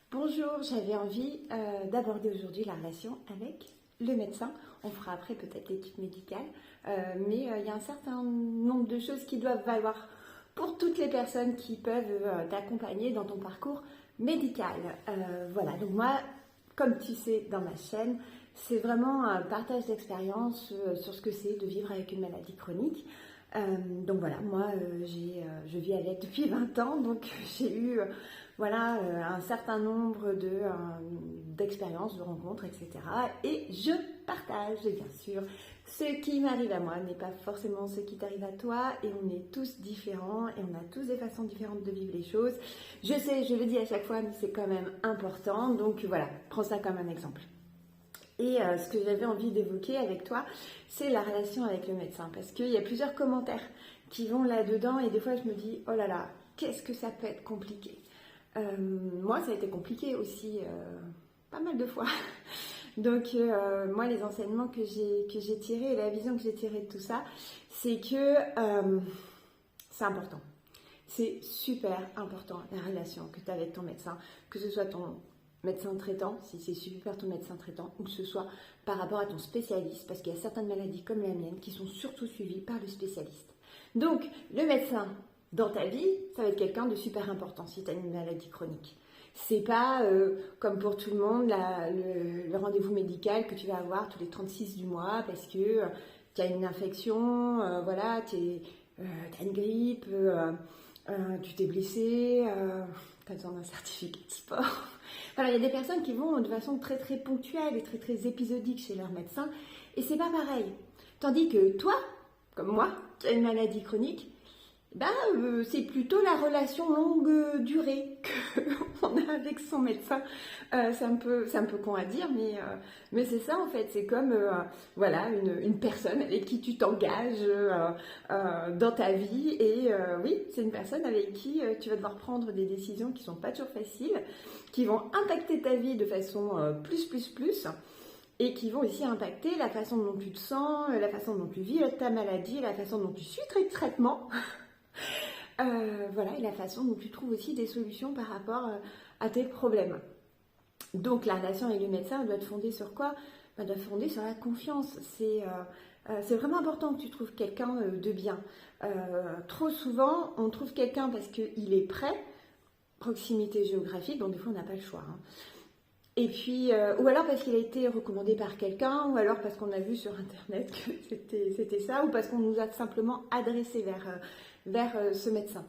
Bonjour, j'avais envie d'aborder aujourd'hui la relation avec le médecin. On fera après peut-être l'équipe médicale, mais il y a un certain nombre de choses qui doivent valoir pour toutes les personnes qui peuvent t'accompagner dans ton parcours médical. Voilà, donc moi, comme tu sais dans ma chaîne, c'est vraiment un partage d'expérience sur ce que c'est de vivre avec une maladie chronique. Donc voilà, moi je vis avec depuis 20 ans, donc j'ai eu voilà, un certain nombre d'expériences, de rencontres, etc. Et je partage, et bien sûr, ce qui m'arrive à moi n'est pas forcément ce qui t'arrive à toi, et on est tous différents, et on a tous des façons différentes de vivre les choses. Je sais, je le dis à chaque fois, mais c'est quand même important, donc voilà, prends ça comme un exemple. Et ce que j'avais envie d'évoquer avec toi, c'est la relation avec le médecin. Parce qu'il y a plusieurs commentaires qui vont là-dedans et des fois je me dis, oh là là, qu'est-ce que ça peut être compliqué. Moi, ça a été compliqué aussi pas mal de fois. Donc moi, les enseignements que j'ai tirés et la vision que j'ai tirée de tout ça, c'est que c'est important. C'est super important la relation que tu as avec ton médecin, que ce soit ton médecin traitant, si c'est suivi par ton médecin traitant, ou que ce soit par rapport à ton spécialiste, parce qu'il y a certaines maladies comme la mienne qui sont surtout suivies par le spécialiste. Donc, le médecin dans ta vie, ça va être quelqu'un de super important si tu as une maladie chronique. C'est pas comme pour tout le monde le rendez-vous médical que tu vas avoir tous les 36 du mois parce que tu as une infection, voilà, tu as une grippe, tu t'es blessé, tu as besoin d'un certificat de sport. Voilà, il y a des personnes qui vont de façon très très ponctuelle et très très épisodique chez leur médecin et c'est pas pareil. Tandis que toi, comme moi, tu as une maladie chronique, c'est plutôt la relation longue durée qu'on a avec son médecin. C'est un peu con à dire, mais c'est ça en fait. C'est comme voilà, une personne avec qui tu t'engages dans ta vie. Et oui, c'est une personne avec qui tu vas devoir prendre des décisions qui ne sont pas toujours faciles, qui vont impacter ta vie de façon plus. Et qui vont aussi impacter la façon dont tu te sens, la façon dont tu vis ta maladie, la façon dont tu suis tes traitements. Voilà, et la façon dont tu trouves aussi des solutions par rapport à tes problèmes. Donc la relation avec le médecin doit te fonder sur quoi? Elle doit te fonder sur la confiance. C'est vraiment important que tu trouves quelqu'un de bien. Trop souvent, on trouve quelqu'un parce qu'il est prêt, proximité géographique, donc des fois on n'a pas le choix. Hein. Et puis, ou alors parce qu'il a été recommandé par quelqu'un, ou alors parce qu'on a vu sur internet que c'était ça, ou parce qu'on nous a simplement adressé vers ce médecin.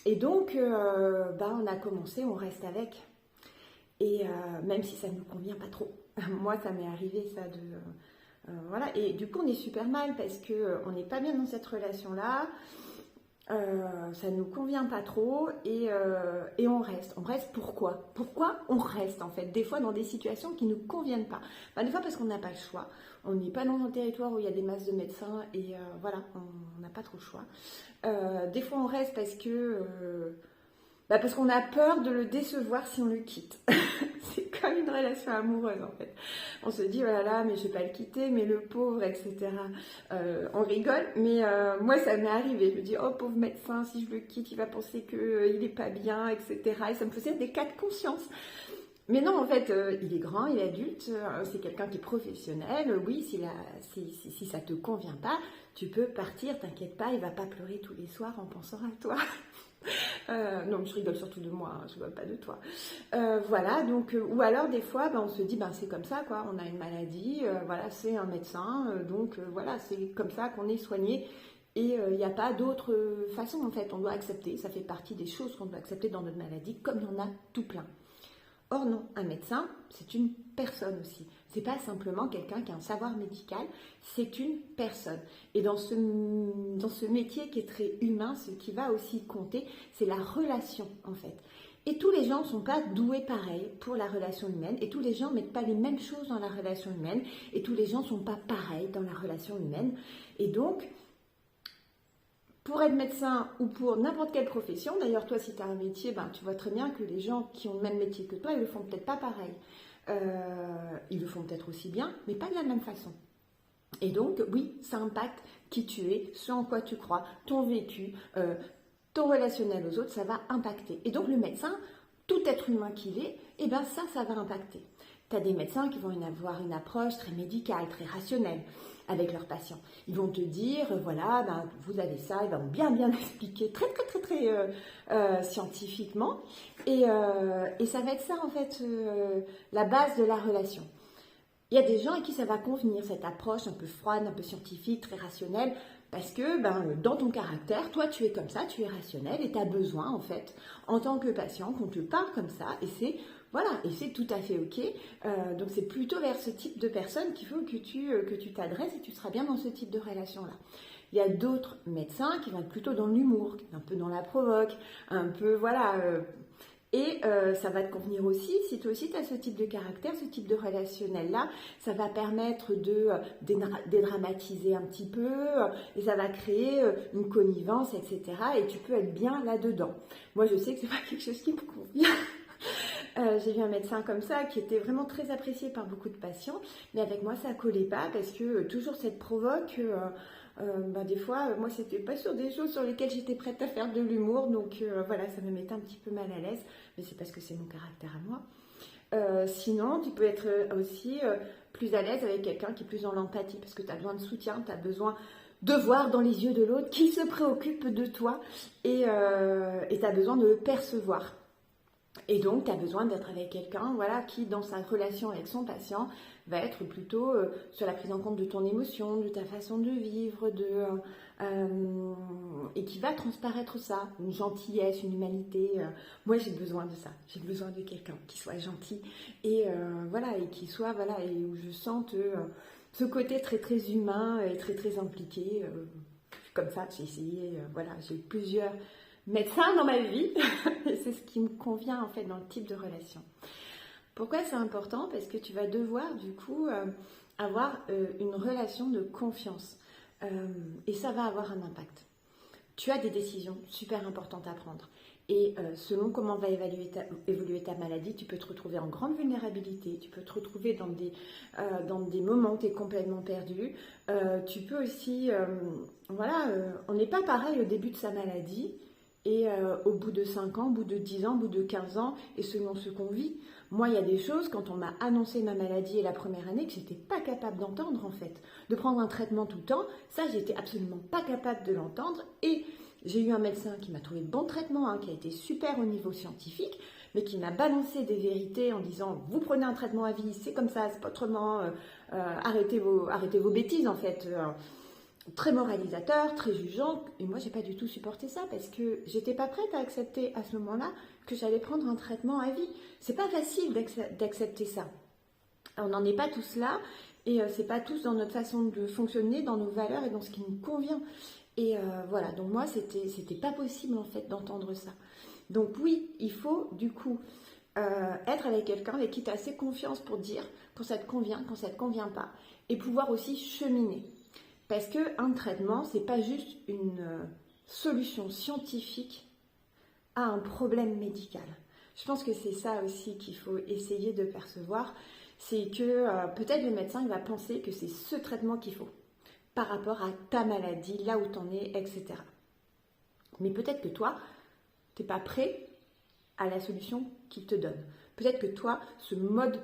Et donc, on a commencé, on reste avec. Et même si ça ne nous convient pas trop. Moi, ça m'est arrivé ça de... voilà, et du coup, on est super mal parce qu'on n'est pas bien dans cette relation-là. Ça ne nous convient pas trop et on reste. On reste pourquoi? Pourquoi on reste en fait? Des fois dans des situations qui ne nous conviennent pas. Des fois parce qu'on n'a pas le choix. On n'est pas dans un territoire où il y a des masses de médecins et voilà, on n'a pas trop le choix. Des fois on reste parce qu'on a peur de le décevoir si on le quitte. C'est comme une relation amoureuse en fait. On se dit, oh là là, mais je vais pas le quitter, mais le pauvre, etc. On rigole, mais moi ça m'est arrivé. Je me dis, oh pauvre médecin, si je le quitte, il va penser qu'il n'est pas bien, etc. Et ça me faisait des cas de conscience. Mais non, en fait, il est grand, il est adulte, c'est quelqu'un qui est professionnel. Oui, si ça te convient pas, tu peux partir, t'inquiète pas, il va pas pleurer tous les soirs en pensant à toi. Non, je rigole surtout de moi, hein, je ne rigole pas de toi. Voilà, donc, ou alors des fois, on se dit, c'est comme ça, quoi, on a une maladie, voilà, c'est un médecin, donc voilà, c'est comme ça qu'on est soigné. Et il n'y a pas d'autre façon, en fait, on doit accepter, ça fait partie des choses qu'on doit accepter dans notre maladie, comme il y en a tout plein. Or non, un médecin, c'est une personne aussi. C'est pas simplement quelqu'un qui a un savoir médical, c'est une personne. Et dans ce métier qui est très humain, ce qui va aussi compter, c'est la relation en fait. Et tous les gens ne sont pas doués pareil pour la relation humaine, et tous les gens ne mettent pas les mêmes choses dans la relation humaine, et tous les gens ne sont pas pareils dans la relation humaine. Et donc, pour être médecin ou pour n'importe quelle profession, d'ailleurs toi si tu as un métier, tu vois très bien que les gens qui ont le même métier que toi, ils le font peut-être pas pareil. Ils le font peut-être aussi bien, mais pas de la même façon. Et donc oui, ça impacte qui tu es, ce en quoi tu crois, ton vécu, ton relationnel aux autres, ça va impacter. Et donc le médecin, tout être humain qu'il est, et bien ça va impacter. Tu as des médecins qui vont avoir une approche très médicale, très rationnelle avec leurs patients. Ils vont te dire, voilà, ben, vous avez ça, ils vont bien expliquer très scientifiquement. Et ça va être ça, en fait, la base de la relation. Il y a des gens à qui ça va convenir, cette approche un peu froide, un peu scientifique, très rationnelle, parce que dans ton caractère, toi, tu es comme ça, tu es rationnel et tu as besoin, en fait, en tant que patient, qu'on te parle comme ça. Et c'est tout à fait OK. Donc, c'est plutôt vers ce type de personne qu'il faut que tu t'adresses et tu seras bien dans ce type de relation-là. Il y a d'autres médecins qui vont être plutôt dans l'humour, un peu dans la provoque, un peu, et ça va te convenir aussi, si toi aussi tu as ce type de caractère, ce type de relationnel-là, ça va permettre de dédramatiser un petit peu et ça va créer une connivence, etc. Et tu peux être bien là-dedans. Moi, je sais que c'est pas quelque chose qui me convient. J'ai vu un médecin comme ça qui était vraiment très apprécié par beaucoup de patients, mais avec moi ça collait pas parce que toujours cette provoque, des fois moi c'était pas sur des choses sur lesquelles j'étais prête à faire de l'humour, donc ça me mettait un petit peu mal à l'aise, mais c'est parce que c'est mon caractère à moi. Sinon tu peux être aussi plus à l'aise avec quelqu'un qui est plus dans l'empathie parce que tu as besoin de soutien, tu as besoin de voir dans les yeux de l'autre qui se préoccupe de toi et tu as besoin de le percevoir. Et donc, tu as besoin d'être avec quelqu'un qui, dans sa relation avec son patient, va être plutôt sur la prise en compte de ton émotion, de ta façon de vivre, et qui va transparaître ça, une gentillesse, une humanité. Moi, j'ai besoin de ça. J'ai besoin de quelqu'un qui soit gentil et qui soit et où je sente ce côté très très humain et très très impliqué. Comme ça, j'ai essayé. J'ai eu plusieurs médecin dans ma vie, et c'est ce qui me convient en fait dans le type de relation. Pourquoi c'est important? Parce que tu vas devoir du coup avoir une relation de confiance et ça va avoir un impact. Tu as des décisions super importantes à prendre et selon comment va évoluer ta maladie, tu peux te retrouver en grande vulnérabilité, tu peux te retrouver dans des moments où tu es complètement perdu. Tu peux aussi, on n'est pas pareil au début de sa maladie. Et au bout de 5 ans, au bout de 10 ans, au bout de 15 ans, et selon ce qu'on vit, moi, il y a des choses, quand on m'a annoncé ma maladie et la première année, que j'étais pas capable d'entendre, en fait. De prendre un traitement tout le temps, ça, j'étais absolument pas capable de l'entendre. Et j'ai eu un médecin qui m'a trouvé le bon traitement, qui a été super au niveau scientifique, mais qui m'a balancé des vérités en disant « Vous prenez un traitement à vie, c'est comme ça, c'est pas autrement, arrêtez vos bêtises, en fait ». Très moralisateur, très jugeant, et moi j'ai pas du tout supporté ça parce que j'étais pas prête à accepter à ce moment-là que j'allais prendre un traitement à vie. C'est pas facile d'accepter ça. On n'en est pas tous là et c'est pas tous dans notre façon de fonctionner, dans nos valeurs et dans ce qui nous convient. Et donc moi c'était pas possible en fait d'entendre ça. Donc oui, il faut du coup être avec quelqu'un avec qui tu as assez confiance pour dire quand ça te convient, quand ça te convient pas, et pouvoir aussi cheminer. Parce qu'un traitement, ce n'est pas juste une solution scientifique à un problème médical. Je pense que c'est ça aussi qu'il faut essayer de percevoir. C'est que peut-être le médecin il va penser que c'est ce traitement qu'il faut par rapport à ta maladie, là où tu en es, etc. Mais peut-être que toi, tu n'es pas prêt à la solution qu'il te donne. Peut-être que toi, ce mode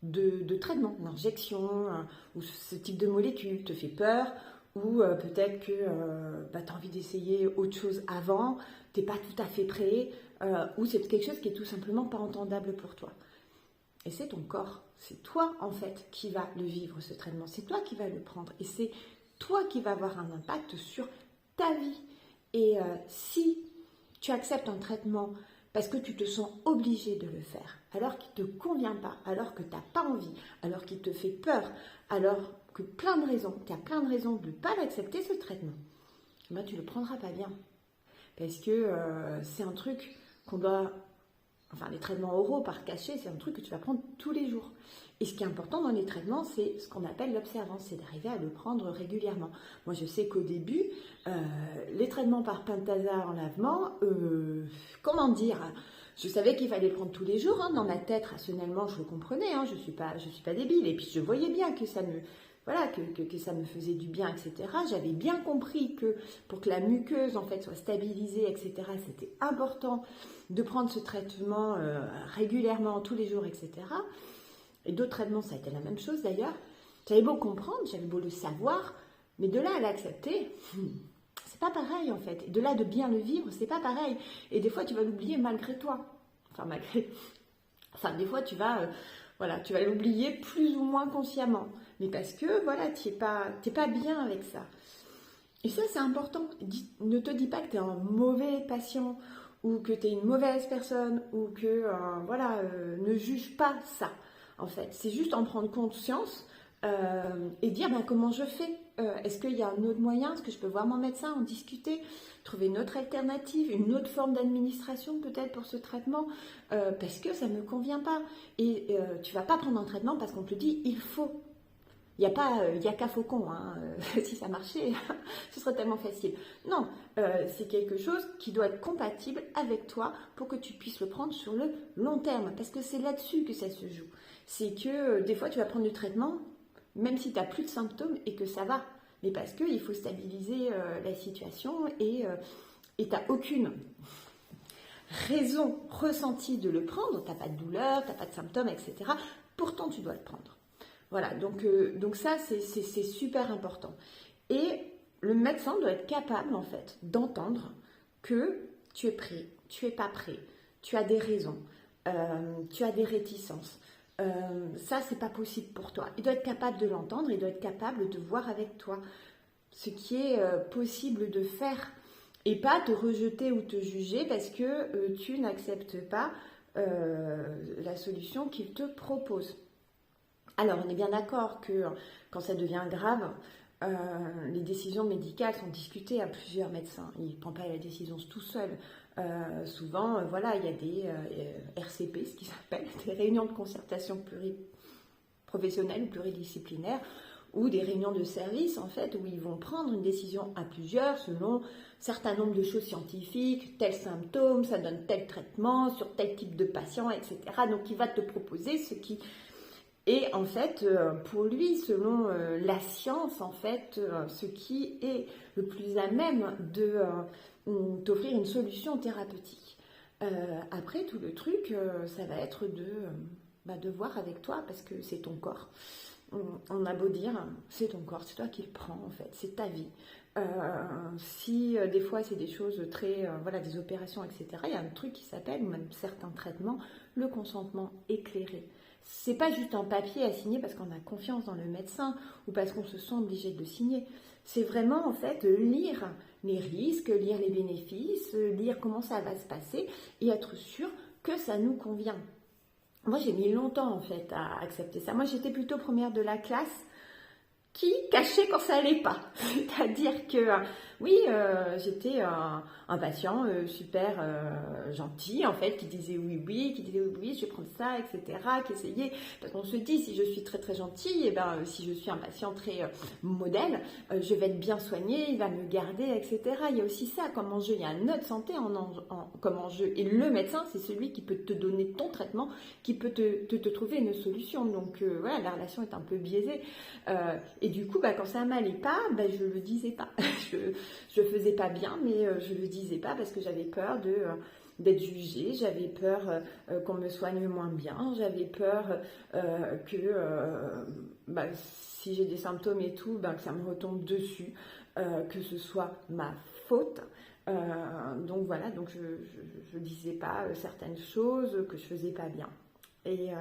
de traitement, l'injection ou ce type de molécule te fait peur ou peut-être que tu as envie d'essayer autre chose avant, tu n'es pas tout à fait prêt ou c'est quelque chose qui est tout simplement pas entendable pour toi. Et c'est ton corps, c'est toi en fait qui va le vivre ce traitement, c'est toi qui vas le prendre et c'est toi qui va avoir un impact sur ta vie. Et si tu acceptes un traitement parce que tu te sens obligé de le faire, alors qu'il ne te convient pas, alors que tu n'as pas envie, alors qu'il te fait peur, alors que tu as plein de raisons de ne pas l'accepter ce traitement, tu ne le prendras pas bien. Parce que c'est un truc qu'on doit... les traitements oraux par cachet, c'est un truc que tu vas prendre tous les jours. Et ce qui est important dans les traitements, c'est ce qu'on appelle l'observance, c'est d'arriver à le prendre régulièrement. Moi, je sais qu'au début, les traitements par pentasa en lavement, je savais qu'il fallait le prendre tous les jours. Dans ma tête, rationnellement, je le comprenais. Je suis pas débile. Et puis, je voyais bien que ça voilà, que ça me faisait du bien, etc. J'avais bien compris que pour que la muqueuse en fait soit stabilisée, etc., c'était important de prendre ce traitement régulièrement, tous les jours, etc. Et d'autres traitements, ça a été la même chose d'ailleurs. J'avais beau comprendre, j'avais beau le savoir, mais de là à l'accepter, c'est pas pareil en fait. Et de là de bien le vivre, c'est pas pareil. Et des fois, tu vas l'oublier malgré toi. Enfin, des fois, tu vas l'oublier plus ou moins consciemment. Mais parce que, voilà, t'es pas bien avec ça. Et ça, c'est important. Ne te dis pas que tu es un mauvais patient ou que tu es une mauvaise personne ou que, ne juge pas ça, en fait. C'est juste en prendre conscience et dire comment je fais. Est-ce qu'il y a un autre moyen? Est-ce que je peux voir mon médecin, en discuter, trouver une autre alternative, une autre forme d'administration peut-être pour ce traitement parce que ça ne me convient pas. Et tu ne vas pas prendre un traitement parce qu'on te dit il faut. Il n'y a qu'à Faucon, hein. Si ça marchait, ce serait tellement facile. Non, c'est quelque chose qui doit être compatible avec toi pour que tu puisses le prendre sur le long terme. Parce que c'est là-dessus que ça se joue. C'est que des fois, tu vas prendre du traitement, même si tu n'as plus de symptômes et que ça va. Mais parce qu'il faut stabiliser la situation et tu n'as aucune raison ressentie de le prendre. Tu n'as pas de douleur, tu n'as pas de symptômes, etc. Pourtant, tu dois le prendre. Voilà, donc ça, c'est super important. Et le médecin doit être capable, en fait, d'entendre que tu es prêt, tu n'es pas prêt, tu as des raisons, tu as des réticences. Ça, c'est pas possible pour toi. Il doit être capable de l'entendre, il doit être capable de voir avec toi ce qui est possible de faire et pas te rejeter ou te juger parce que tu n'acceptes pas la solution qu'il te propose. Alors, on est bien d'accord que quand ça devient grave, les décisions médicales sont discutées à plusieurs médecins. Il ne prend pas la décision tout seul. Souvent, il y a des RCP, ce qui s'appelle des réunions de concertation pluriprofessionnelles ou pluridisciplinaires, ou des réunions de service, en fait, où ils vont prendre une décision à plusieurs selon un certain nombre de choses scientifiques, tels symptômes, ça donne tel traitement, sur tel type de patient, etc. Donc, il va te proposer ce qui... Et en fait, pour lui, selon la science, en fait, ce qui est le plus à même de t'offrir une solution thérapeutique. Après, tout le truc, ça va être de voir avec toi, parce que c'est ton corps. On a beau dire, c'est ton corps, c'est toi qui le prends, en fait, c'est ta vie. Si des fois c'est des choses très, des opérations, etc., il y a un truc qui s'appelle, ou même certains traitements, le consentement éclairé. C'est pas juste un papier à signer parce qu'on a confiance dans le médecin ou parce qu'on se sent obligé de le signer. C'est vraiment en fait lire les risques, lire les bénéfices, lire comment ça va se passer et être sûr que ça nous convient. Moi j'ai mis longtemps en fait à accepter ça. Moi j'étais plutôt première de la classe qui cachait quand ça allait pas. C'est-à-dire que oui, j'étais un patient super gentil en fait, qui disait oui, qui disait oui, je vais prendre ça, etc., qui essayait, parce qu'on se dit si je suis très très gentille, et si je suis un patient très modèle, je vais être bien soignée, il va me garder, etc. Il y a aussi ça comme enjeu, il y a notre santé comme enjeu, et le médecin c'est celui qui peut te donner ton traitement, qui peut te trouver une solution. Donc la relation est un peu biaisée. Et du coup, quand ça m'allait pas, je le disais pas. Je faisais pas bien, mais je le disais pas parce que j'avais peur d'être jugée, j'avais peur qu'on me soigne moins bien, j'avais peur que si j'ai des symptômes et tout, que ça me retombe dessus, que ce soit ma faute. Donc voilà, donc je disais pas certaines choses que je faisais pas bien. Et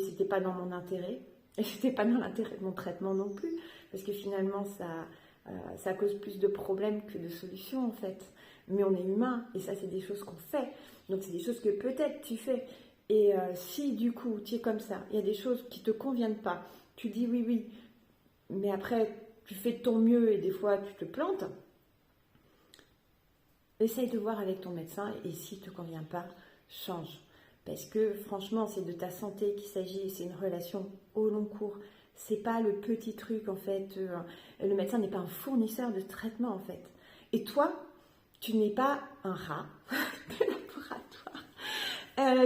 c'était pas dans mon intérêt. Et c'était pas dans l'intérêt de mon traitement non plus, parce que finalement ça cause plus de problèmes que de solutions en fait. Mais on est humain et ça c'est des choses qu'on fait. Donc c'est des choses que peut-être tu fais. Et si du coup tu es comme ça, il y a des choses qui te conviennent pas, tu dis oui, mais après tu fais de ton mieux et des fois tu te plantes. Essaye de voir avec ton médecin et s'il te convient pas, change. Parce que franchement, c'est de ta santé qu'il s'agit, c'est une relation au long cours. C'est pas le petit truc en fait. Le médecin n'est pas un fournisseur de traitement en fait. Et toi, tu n'es pas un rat de laboratoire.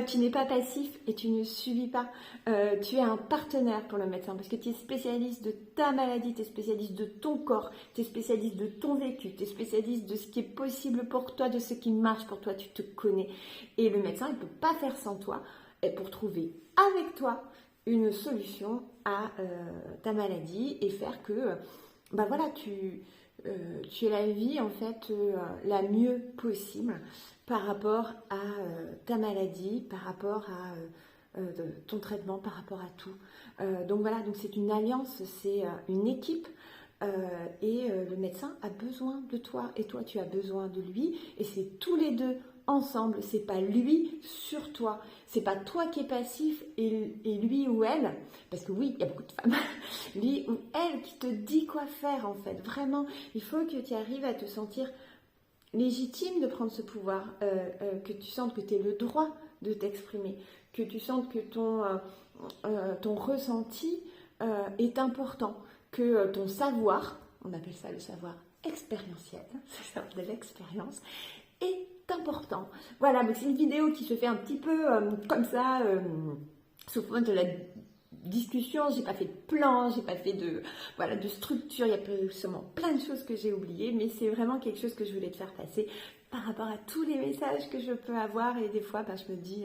Tu n'es pas passif et tu ne subis pas. Tu es un partenaire pour le médecin parce que tu es spécialiste de ta maladie, tu es spécialiste de ton corps, tu es spécialiste de ton vécu, tu es spécialiste de ce qui est possible pour toi, de ce qui marche pour toi, tu te connais. Et le médecin, il ne peut pas faire sans toi pour trouver avec toi une solution à ta maladie et faire que voilà, tu aies la vie en fait la mieux possible par rapport à ta maladie, par rapport à ton traitement, par rapport à tout. Donc voilà, donc c'est une alliance, c'est une équipe et le médecin a besoin de toi et toi tu as besoin de lui et c'est tous les deux ensemble, c'est pas lui sur toi, c'est pas toi qui es passif et lui ou elle, parce que oui, il y a beaucoup de femmes, lui ou elle qui te dit quoi faire en fait, vraiment, il faut que tu arrives à te sentir légitime de prendre ce pouvoir, que tu sentes que tu as le droit de t'exprimer, que tu sentes que ton ressenti est important, que ton savoir, on appelle ça le savoir expérientiel, c'est ça, de l'expérience, est important. Voilà, donc c'est une vidéo qui se fait un petit peu comme ça, sous forme de la discussion. J'ai pas fait de plan, j'ai pas fait de structure, il y a sûrement plein de choses que j'ai oubliées, mais c'est vraiment quelque chose que je voulais te faire passer par rapport à tous les messages que je peux avoir et des fois je me dis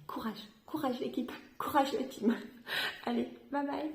courage l'équipe, courage la team. Allez, bye bye.